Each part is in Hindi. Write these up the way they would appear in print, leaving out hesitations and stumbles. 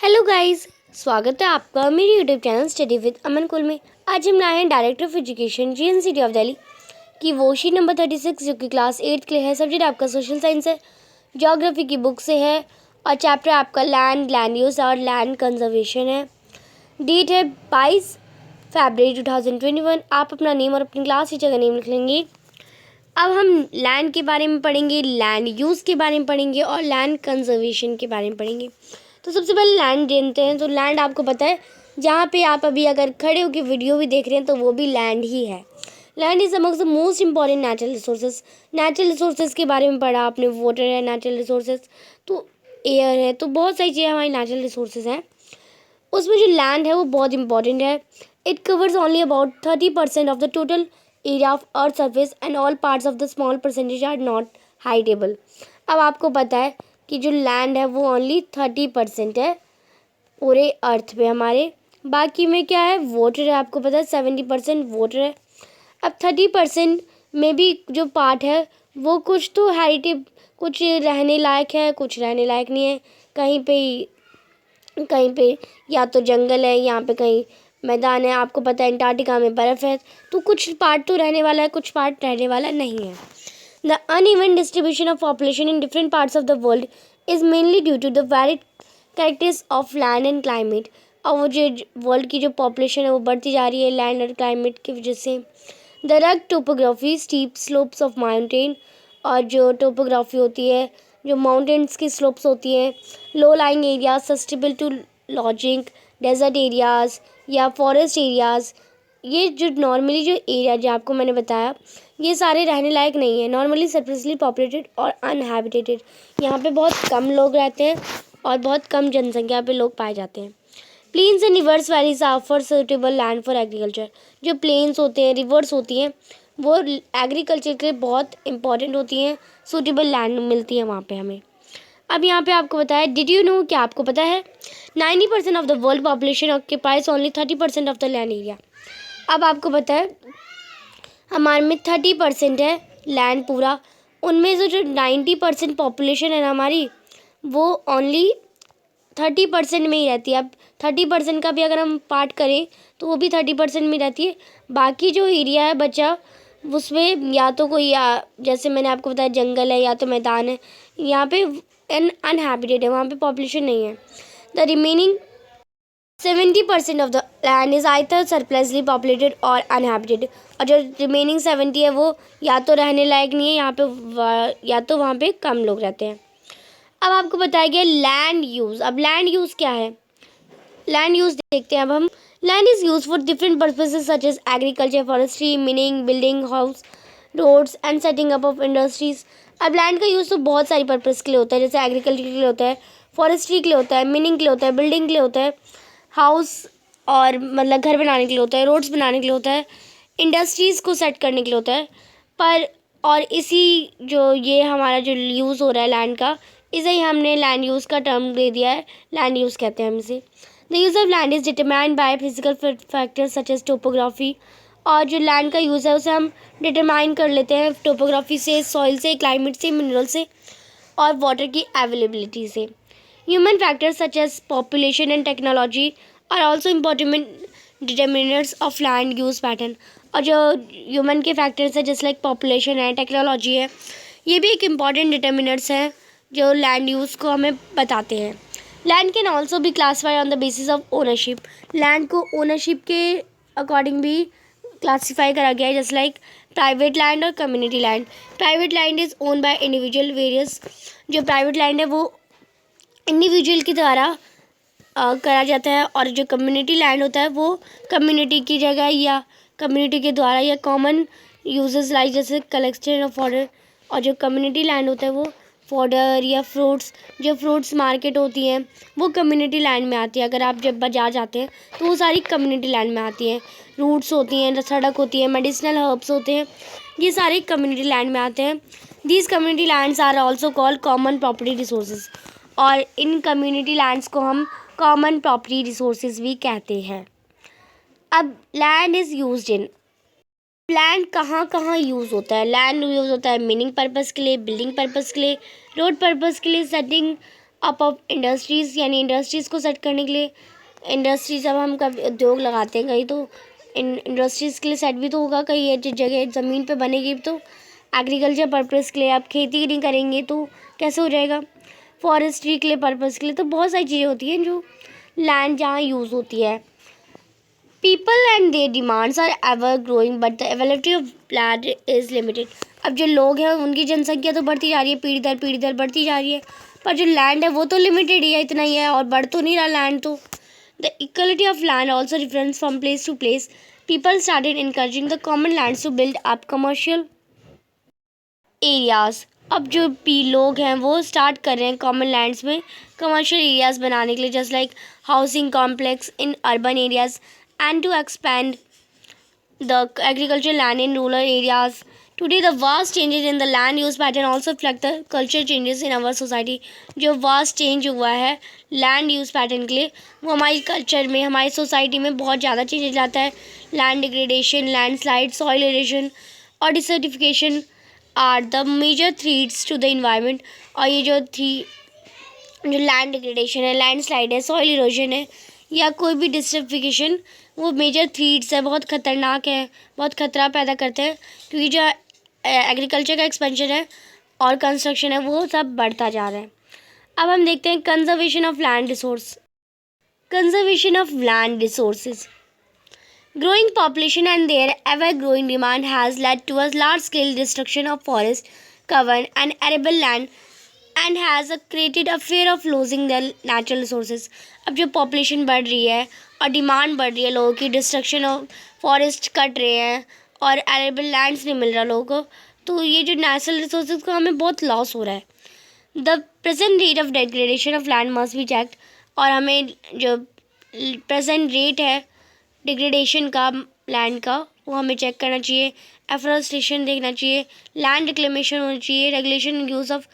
हेलो गाइस, स्वागत है आपका मेरे यूट्यूब चैनल स्टडी विद अमन कुल में। आज हम लाए हैं director of education GNCT of Delhi की वो शीट नंबर 36 जो कि क्लास 8 के लिए है। सब्जेक्ट आपका सोशल साइंस है, ज्योग्राफी की बुक से है और चैप्टर आपका लैंड यूज़ और लैंड कंजर्वेशन है। डेट है 22 फरवरी 2021। आप अपना नेम और अपनी क्लास टीचर का नेम लिख लेंगे। अब हम लैंड के बारे में पढ़ेंगे, लैंड यूज़ के बारे में पढ़ेंगे और लैंड कंजर्वेशन के बारे में पढ़ेंगे। तो सबसे पहले लैंड जानते हैं। तो लैंड आपको पता है, जहाँ पे आप अभी अगर खड़े होकर वीडियो भी देख रहे हैं तो वो भी लैंड ही है। Land is amongst the most important natural resources. Natural resources के बारे में पढ़ा आपने, वाटर है नेचुरल रिसोर्सेज, तो एयर है, तो बहुत सारी चीज़ें हमारी नेचुरल रिसोर्सेज हैं। उसमें जो लैंड है वो बहुत इंपॉर्टेंट है। It covers only about 30% of the total area of earth surface and all parts of the small percentage are not habitable. अब आपको पता है कि जो लैंड है वो ओनली 30% है पूरे अर्थ पे हमारे। बाकी में क्या है, वाटर है, आपको पता है 70% वाटर है। अब 30% में भी जो पार्ट है वो कुछ तो हेरिटेज, कुछ रहने लायक है, कुछ रहने लायक नहीं है। कहीं पे या तो जंगल है, यहाँ पे कहीं मैदान है। आपको पता है अंटार्कटिका में बर्फ़ है, तो कुछ पार्ट तो रहने वाला है, कुछ पार्ट रहने वाला नहीं है। The uneven distribution of population in different parts of the world is mainly due to the varied characters of land and climate. और वो जो वर्ल्ड की जो पॉपुलेशन है वो बढ़ती जा रही है लैंड और क्लाइमेट की वजह से। The rug topography, steep slopes of mountain, और जो टोपोग्राफी होती है, जो माउंटेन्स की स्लोप्स होती हैं, low lying areas suitable to lodging, desert areas या फॉरेस्ट एरियाज़। ये जो नॉर्मली जो एरिया जो आपको मैंने बताया, ये सारे रहने लायक नहीं है। नॉर्मली सर्फेसली पॉपुलेटेड और अनहैबिटेटेड, यहाँ पे बहुत कम लोग रहते हैं और बहुत कम जनसंख्या पे लोग पाए जाते हैं। Plains and rivers valleys offer suitable land for agriculture. जो प्लेन्स होते हैं, रिवर्स होती हैं, वो एग्रीकल्चर के लिए बहुत इंपॉर्टेंट होती हैं। सूटेबल लैंड मिलती है वहाँ पे हमें। अब यहाँ पे आपको बताया, डिड यू नो, क्या आपको पता है 90% of the world population occupies only 30% of the land area. अब आपको पता है हमारे में 30% है लैंड पूरा, उनमें से जो 90% पॉपुलेशन है ना हमारी, वो ओनली 30% में ही रहती है। अब 30% का भी अगर हम पार्ट करें तो वो भी 30% में रहती है। बाकी जो एरिया है बचा, उसमें या तो कोई जैसे मैंने आपको बताया जंगल है या तो मैदान है, यहाँ पे अनहैबिटेड है, वहाँ पे पॉपुलेशन नहीं है। The remaining 70% of the land is either surplusly populated और अनहैबिटेड। और जो रिमेनिंग 70 है वो या तो रहने लायक नहीं है यहाँ पे, या तो वहाँ पे कम लोग रहते हैं। अब आपको बताया गया लैंड यूज़। अब लैंड यूज़ क्या है, लैंड यूज़ देखते हैं अब हम। Land is use for different purposes such as agriculture, forestry, mining, building house, roads and setting up of industries. अब लैंड का यूज़ तो बहुत सारी पर्पज़ के लिए होता है, जैसे एग्रीकल्चर के लिए होता है, फॉरेस्ट्री के लिए होता है, मीनिंग के लिए होता है, बिल्डिंग के लिए होता है, हाउस और मतलब घर बनाने के लिए होता है, रोड्स बनाने के लिए होता है, इंडस्ट्रीज़ को सेट करने के लिए होता है। पर और इसी जो ये हमारा जो यूज़ हो रहा है लैंड का, इसे ही हमने लैंड यूज़ का टर्म दे दिया है, लैंड यूज़ कहते हैं हम इसे। The use of land is determined by physical factors such as topography. और जो लैंड का यूज़ है उसे हम डिटरमाइन कर लेते हैं टोपोग्राफी से, सॉइल से, क्लाइमेट से, मिनरल से और वाटर की अवेलेबिलिटी से। Human factors such as population and technology are also important determiners of land use pattern. और जो ह्यूमन के फैक्टर्स है जैसे लाइक पॉपुलेशन है, टेक्नोलॉजी है, ये भी एक इम्पॉर्टेंट डिटर्मिनर्स हैं जो लैंड यूज़ को हमें बताते हैं। लैंड कैन ऑल्सो भी classify on the basis of ownership. Land को ओनरशिप के अकॉर्डिंग भी क्लासीफाई करा गया है, जैसे लाइक प्राइवेट लैंड और community land. Private land is own by individual various. जो प्राइवेट लैंड है वो इंडिविजुअल के द्वारा करा जाता है, और जो कम्युनिटी लैंड होता है वो कम्युनिटी की जगह या कम्युनिटी के द्वारा या कॉमन यूजेस लाइक जैसे कलेक्शन ऑफ फॉडर। और जो कम्युनिटी लैंड होता है वो फॉडर या फ्रूट्स, जो फ्रूट्स मार्केट होती हैं वो कम्युनिटी लैंड में आती है। अगर आप जब बाजार जाते हैं तो वो सारी कम्युनिटी लैंड में आती हैं। रूट्स होती हैं, सड़क होती है, मेडिसिनल हर्ब्स होते हैं, ये सारे कम्युनिटी लैंड में आते हैं। These community lands are also called common property resources. और इन कम्युनिटी लैंड्स को हम कॉमन प्रॉपर्टी रिसोर्सेज भी कहते हैं। अब land is used in, land कहाँ कहाँ यूज़ होता है। लैंड यूज़ होता है मीनिंग पर्पज़ के लिए, बिल्डिंग पर्पज़ के लिए, रोड पर्पज़ के लिए, सेटिंग अप ऑफ इंडस्ट्रीज़, यानी इंडस्ट्रीज़ को सेट करने के लिए। इंडस्ट्रीज अब हम कभी उद्योग लगाते हैं कहीं, तो इंडस्ट्रीज़ के लिए सेट भी तो होगा। कहीं ये जगह ज़मीन पे बनेगी तो एग्रीकल्चर पर्पज़ के लिए, आप खेती नहीं करेंगे तो कैसे हो जाएगा। फॉरेस्ट्री के लिए पर्पज़ के लिए, तो बहुत सारी चीज़ें होती हैं जो लैंड जहाँ यूज़ होती है। People and their demands are ever growing but the availability of land is limited. अब जो लोग हैं उनकी जनसंख्या तो बढ़ती जा रही है, पीढ़ी दर बढ़ती जा रही है, पर जो लैंड है वो तो लिमिटेड ही है, इतना ही है, और बढ़ तो नहीं रहा लैंड। तो the equality of land also difference from place to place. People started encouraging the common lands to build up commercial areas. अब जो लोग हैं वो स्टार्ट कर रहे हैं कॉमन लैंड्स में कमर्शियल एरियाज़ बनाने के लिए, just like housing complex in urban areas and to expand the agriculture land in rural areas. Today the vast changes in the land use pattern also reflect the culture changes in our society. जो वास्ट चेंज हुआ है लैंड यूज़ पैटर्न के लिए, वो हमारी कल्चर में, हमारी सोसाइटी में बहुत ज़्यादा चेंजेस लाता है। Land degradation, landslide, soil erosion और desertification are the major threats to the environment. और ये जो लैंड डिग्रेडेशन है, लैंडस्लाइड है, सॉइल इरोजन है, या कोई भी डिसर्टिफिकेशन, वो मेजर थ्रेट्स है, बहुत ख़तरनाक है, बहुत ख़तरा पैदा करते हैं, क्योंकि जो एग्रीकल्चर का एक्सपेंशन है और कंस्ट्रक्शन है वो सब बढ़ता जा रहा है। अब हम देखते हैं conservation of land resource. Conservation of land resources. Growing population and their ever-growing demand has led to a large-scale destruction of forest cover and arable land and has created a fear of losing their natural resources. अब जो population बढ़ रही है और डिमांड बढ़ रही है लोगों की, डिस्ट्रक्शन ऑफ फॉरेस्ट कट रहे हैं और एरेबल लैंड्स नहीं मिल रहा लोगों को, तो ये जो नेचुरल रिसोर्सेज का हमें बहुत लॉस हो रहा है। The present rate of degradation of land must be checked. और हमें जो प्रेजेंट रेट है डिग्रेडेशन का लैंड का, वो हमें चेक करना चाहिए। एफोरेस्टेशन देखना चाहिए, लैंड रिक्लेमेशन होना चाहिए, रेगुलेशन यूज़ ऑफ,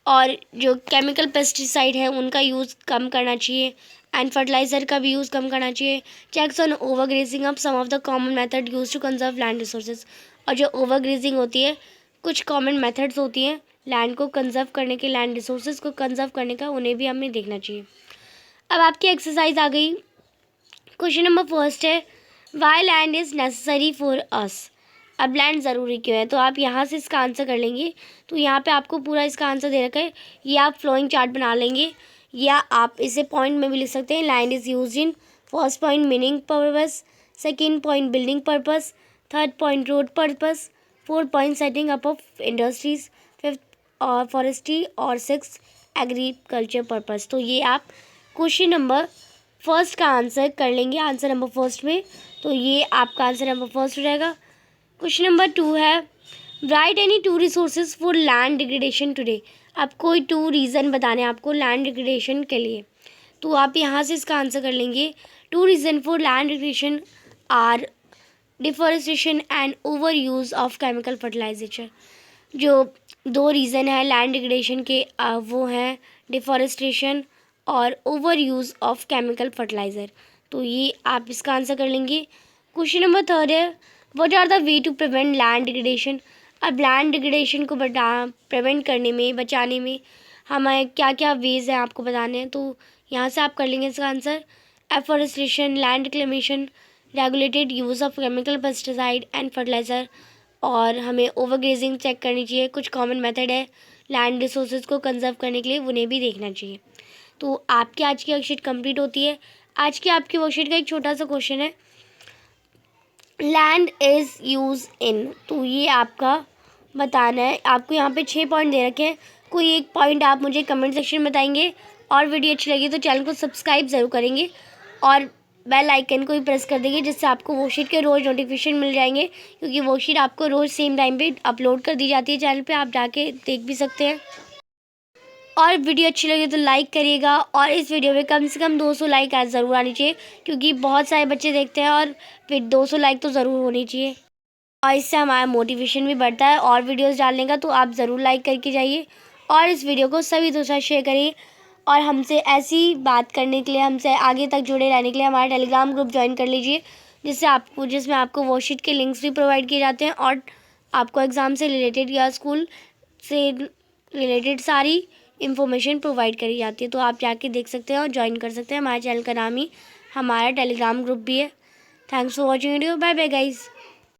और जो केमिकल पेस्टिसाइड है उनका यूज़ कम करना चाहिए, एंड फर्टिलाइज़र का भी यूज़ कम करना चाहिए। Checks on over grazing of some of the common method use to conserve land resources. और जो ओवर ग्रेजिंग होती है, कुछ कॉमन मेथड्स होती हैं लैंड को कंजर्व करने के, लैंड रिसोर्सेज को कंजर्व करने का, उन्हें भी हमें देखना चाहिए। अब आपकी एक्सरसाइज आ गई। क्वेश्चन नंबर फर्स्ट है, why land is necessary for us. अब लैंड ज़रूरी क्यों है, तो आप यहाँ से इसका आंसर कर लेंगे। तो यहाँ पे आपको पूरा इसका आंसर दे रखा है, ये आप फ्लोइंग चार्ट बना लेंगे, या आप इसे पॉइंट में भी लिख सकते हैं। Land is used in first point meaning purpose, second point building purpose, third point road purpose, fourth point setting up of industries, fifth और फॉरेस्ट्री, और सिक्स एग्रीकल्चर पर्पस। तो ये आप क्वेश्चन नंबर फर्स्ट का आंसर कर लेंगे आंसर नंबर फर्स्ट में, तो ये आपका आंसर नंबर फर्स्ट हो जाएगा। क्वेश्चन नंबर 2 है, right any 2 resources for land degradation today. अब कोई 2 रीज़न बताने आपको लैंड डिग्रेडेशन के लिए, तो आप यहाँ से इसका आंसर कर लेंगे। 2 reason for land degradation are deforestation and over use of chemical fertilization. जो 2 रीज़न है लैंड डिग्रेडेशन के, वो हैं डिफॉरेस्टेशन और over use of chemical fertiliser. तो ये आप इसका आंसर कर लेंगे। क्वेश्चन नंबर 3 है, what are the ways to prevent land degradation. अब लैंड डिग्रेडेशन को प्रिवेंट करने में, बचाने में हमें क्या क्या वेज़ हैं आपको बताने हैं, तो यहाँ से आप कर लेंगे इसका answer. Afforestation, land reclamation, regulated use of chemical pesticide and fertiliser, और हमें ओवरग्रेजिंग चेक करनी चाहिए। कुछ कॉमन मेथड है लैंड रिसोर्सेज को कंजर्व करने के लिए, उन्हें भी देखना चाहिए। तो आपकी आज की वर्कशीट कंप्लीट होती है। आज की आपकी वर्कशीट का एक छोटा सा क्वेश्चन है, लैंड इज़ यूज इन, तो ये आपका बताना है। आपको यहाँ पे 6 पॉइंट दे रखे हैं, कोई एक पॉइंट आप मुझे कमेंट सेक्शन में बताएंगे। और वीडियो अच्छी लगी तो चैनल को सब्सक्राइब ज़रूर करेंगे और बेल आइकन को भी प्रेस कर देंगे, जिससे आपको वर्कशीट के रोज़ नोटिफिकेशन मिल जाएंगे, क्योंकि वर्कशीट आपको रोज़ सेम टाइम पे अपलोड कर दी जाती है चैनल पे, आप जाके देख भी सकते हैं। और वीडियो अच्छी लगे तो लाइक करिएगा, और इस वीडियो में कम से कम 200 लाइक आज ज़रूर आनी चाहिए, क्योंकि बहुत सारे बच्चे देखते हैं, और फिर 200 लाइक तो ज़रूर होनी चाहिए, और इससे हमारा मोटिवेशन भी बढ़ता है और वीडियोस डालने का। तो आप ज़रूर लाइक करके जाइए और इस वीडियो को सभी दोस्तों साथ शेयर करिए, और हमसे ऐसी बात करने के लिए, हमसे आगे तक जुड़े रहने के लिए हमारा टेलीग्राम ग्रुप ज्वाइन कर लीजिए, जिसमें आपको वर्कशीट के लिंक्स भी प्रोवाइड किए जाते हैं, और आपको एग्ज़ाम से रिलेटेड या स्कूल से रिलेटेड सारी इंफॉर्मेशन प्रोवाइड करी जाती है। तो आप जाके देख सकते हैं और ज्वाइन कर सकते हैं। हमारे चैनल का नाम ही हमारा टेलीग्राम ग्रुप भी है। Thanks for watching video. Bye bye guys.